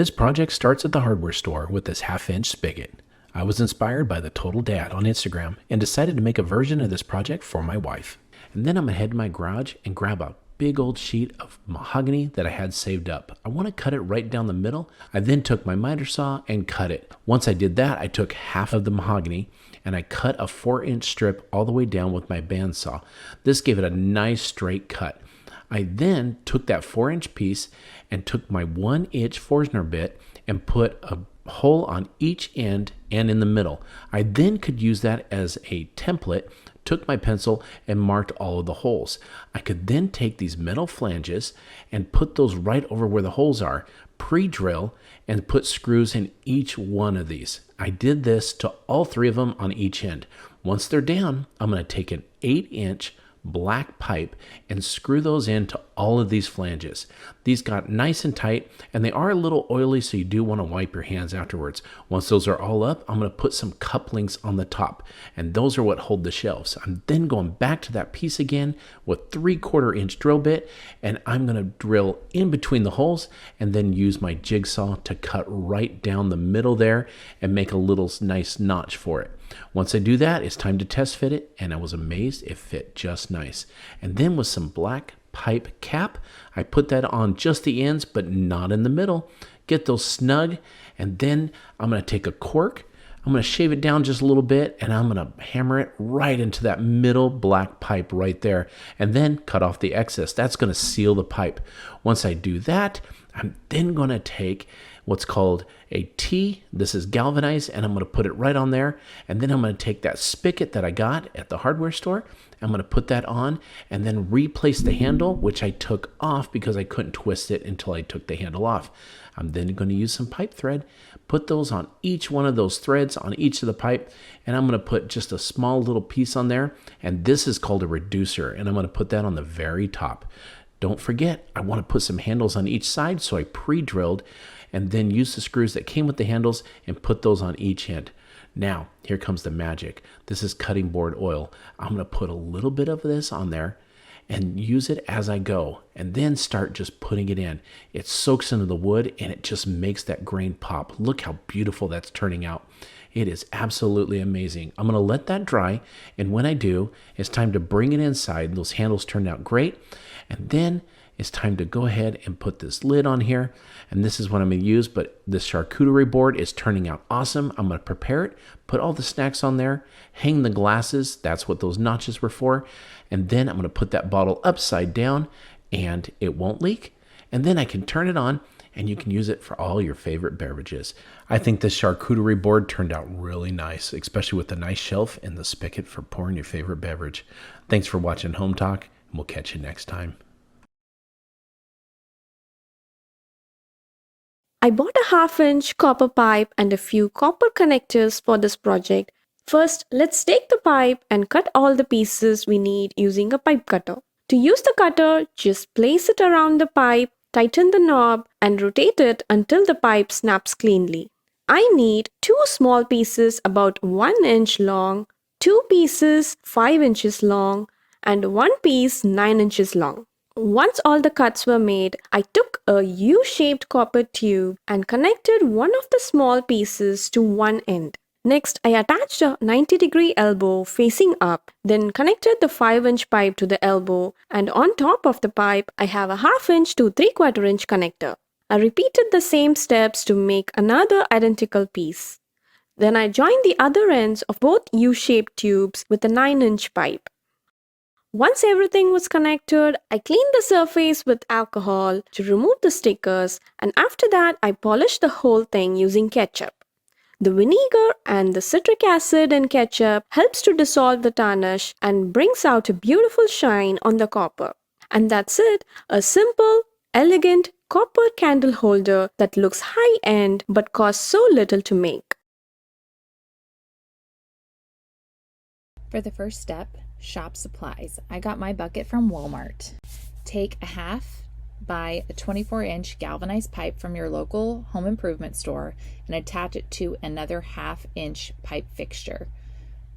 This project starts at the hardware store with this half-inch spigot. I was inspired by the Total Dad on Instagram and decided to make a version of this project for my wife. And then I'm going to head to my garage and grab a big old sheet of mahogany that I had saved up. I want to cut it right down the middle. I then took my miter saw and cut it. Once I did that, I took half of the mahogany and I cut a 4-inch strip all the way down with my bandsaw. This gave it a nice straight cut. I then took that 4-inch piece and took my 1-inch Forstner bit and put a hole on each end and in the middle. I then could use that as a template, took my pencil and marked all of the holes. I could then take these metal flanges and put those right over where the holes are, pre-drill, and put screws in each one of these. I did this to all 3 of them on each end. Once they're down, I'm going to take an 8-inch black pipe and screw those into all of these flanges. These got nice and tight, and they are a little oily, so you do want to wipe your hands afterwards. Once those are all up, I'm going to put some couplings on the top, and those are what hold the shelves. I'm then going back to that piece again with 3/4-inch drill bit, and I'm going to drill in between the holes and then use my jigsaw to cut right down the middle there and make a little nice notch for it. Once I do that, it's time to test fit it, and I was amazed it fit just nice. And then with some black pipe cap, I put that on just the ends, but not in the middle. Get those snug, and then I'm going to take a cork, I'm going to shave it down just a little bit, and I'm going to hammer it right into that middle black pipe right there, and then cut off the excess. That's going to seal the pipe. Once I do that, I'm then going to take what's called a T. This is galvanized, and I'm going to put it right on there. And then I'm going to take that spigot that I got at the hardware store. I'm going to put that on and then replace the handle, which I took off because I couldn't twist it until I took the handle off. I'm then going to use some pipe thread, put those on each one of those threads on each of the pipe, and I'm going to put just a small little piece on there. And this is called a reducer, and I'm going to put that on the very top. Don't forget, I want to put some handles on each side, so I pre-drilled and then use the screws that came with the handles and put those on each end. Now, here comes the magic. This is cutting board oil. I'm going to put a little bit of this on there and use it as I go, and then start just putting it in. It soaks into the wood and it just makes that grain pop. Look how beautiful that's turning out. It is absolutely amazing. I'm going to let that dry, and when I do, it's time to bring it inside. Those handles turned out great, and then it's time to go ahead and put this lid on here, and this is what I'm going to use, but this charcuterie board is turning out awesome. I'm going to prepare it, put all the snacks on there, hang the glasses, that's what those notches were for, and then I'm going to put that bottle upside down, and it won't leak, and then I can turn it on, and you can use it for all your favorite beverages. I think this charcuterie board turned out really nice, especially with the nice shelf and the spigot for pouring your favorite beverage. Thanks for watching Home Talk, and we'll catch you next time. I bought a 1/2-inch copper pipe and a few copper connectors for this project. First, let's take the pipe and cut all the pieces we need using a pipe cutter. To use the cutter, just place it around the pipe, tighten the knob, and rotate it until the pipe snaps cleanly. I need 2 small pieces about 1 inch long, 2 pieces 5 inches long, and 1 piece 9 inches long. Once all the cuts were made, I took a U-shaped copper tube and connected one of the small pieces to one end. Next, I attached a 90-degree elbow facing up, then connected the 5-inch pipe to the elbow, and on top of the pipe, I have a 1/2-inch to 3/4-inch connector. I repeated the same steps to make another identical piece. Then I joined the other ends of both U-shaped tubes with a 9-inch pipe. Once everything was connected, I cleaned the surface with alcohol to remove the stickers, and after that I polished the whole thing using ketchup. The vinegar and the citric acid in ketchup helps to dissolve the tarnish and brings out a beautiful shine on the copper. And that's it, a simple, elegant copper candle holder that looks high-end but costs so little to make. For the first step, shop supplies. I got my bucket from Walmart. Take a 1/2 by a 24-inch galvanized pipe from your local home improvement store and attach it to another 1/2-inch pipe fixture.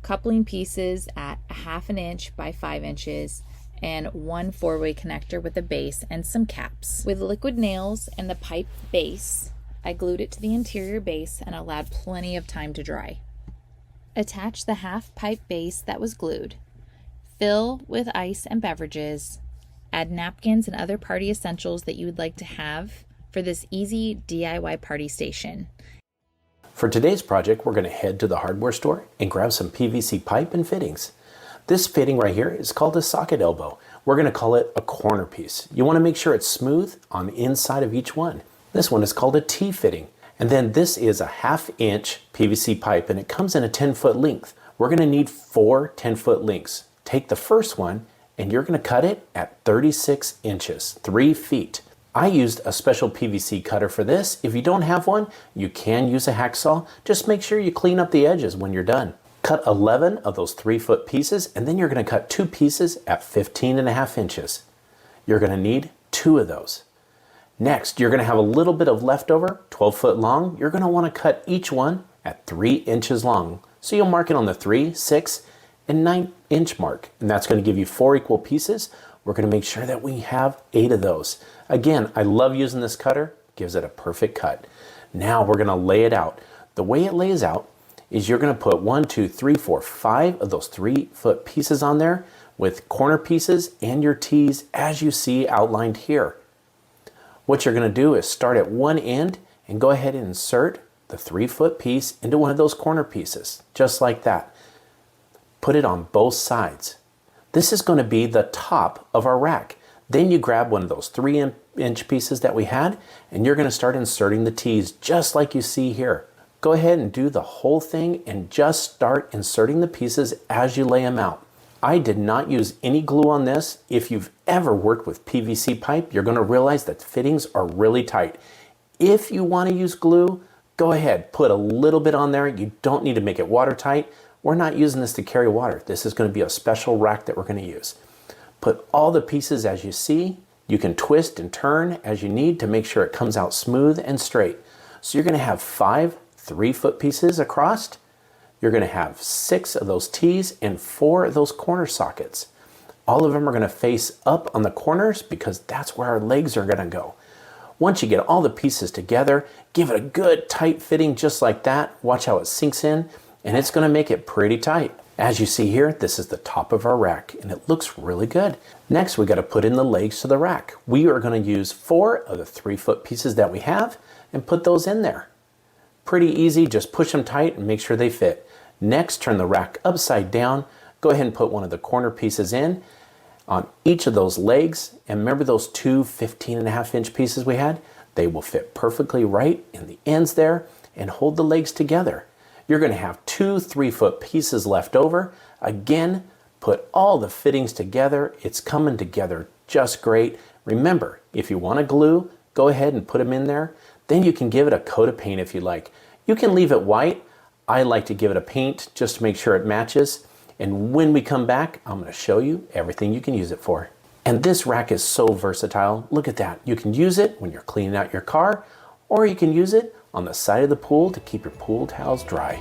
Coupling pieces at a 1/2 inch by 5 inches and 1 4-way connector with a base and some caps. With liquid nails and the pipe base, I glued it to the interior base and allowed plenty of time to dry. Attach the half pipe base that was glued. Fill with ice and beverages. Add napkins and other party essentials that you would like to have for this easy DIY party station. For today's project, we're going to head to the hardware store and grab some PVC pipe and fittings. This fitting right here is called a socket elbow. We're going to call it a corner piece. You want to make sure it's smooth on the inside of each one. This one is called a T-fitting. And then this is a 1/2 inch PVC pipe and it comes in a 10-foot length. We're going to need 4 10-foot lengths. Take the first one and you're going to cut it at 36 inches, 3 feet. I used a special PVC cutter for this. If you don't have one, you can use a hacksaw. Just make sure you clean up the edges when you're done. Cut 11 of those 3-foot pieces and then you're going to cut 2 pieces at 15.5 inches. You're going to need 2 of those. Next, you're going to have a little bit of leftover, 12 foot long. You're going to want to cut each one at 3 inches long. So you'll mark it on the 3, 6, and 9 inch mark. And that's going to give you 4 equal pieces. We're going to make sure that we have 8 of those. Again, I love using this cutter. Gives it a perfect cut. Now we're going to lay it out. The way it lays out is you're going to put 1, 2, 3, 4, 5 of those 3-foot pieces on there with corner pieces and your T's as you see outlined here. What you're going to do is start at one end and go ahead and insert the 3-foot piece into one of those corner pieces, just like that. Put it on both sides. This is going to be the top of our rack. Then you grab one of those 3-inch pieces that we had and you're going to start inserting the T's just like you see here. Go ahead and do the whole thing and just start inserting the pieces as you lay them out. I did not use any glue on this. If you've ever worked with PVC pipe, you're going to realize that the fittings are really tight. If you want to use glue, go ahead, put a little bit on there. You don't need to make it watertight. We're not using this to carry water. This is going to be a special rack that we're going to use. Put all the pieces as you see. You can twist and turn as you need to make sure it comes out smooth and straight. So you're going to have 5 3-foot pieces across. You're going to have 6 of those T's and 4 of those corner sockets. All of them are going to face up on the corners because that's where our legs are going to go. Once you get all the pieces together, give it a good tight fitting just like that. Watch how it sinks in and it's going to make it pretty tight. As you see here, this is the top of our rack and it looks really good. Next, we got to put in the legs to the rack. We are going to use 4 of the 3-foot pieces that we have and put those in there. Pretty easy, just push them tight and make sure they fit. Next, turn the rack upside down. Go ahead and put one of the corner pieces in on each of those legs. And remember those 2 15.5-inch pieces we had? They will fit perfectly right in the ends there and hold the legs together. You're going to have 2 3-foot pieces left over. Again, put all the fittings together. It's coming together just great. Remember, if you want to glue, go ahead and put them in there. Then you can give it a coat of paint if you like. You can leave it white. I like to give it a paint just to make sure it matches. And when we come back, I'm going to show you everything you can use it for. And this rack is so versatile. Look at that. You can use it when you're cleaning out your car, or you can use it on the side of the pool to keep your pool towels dry.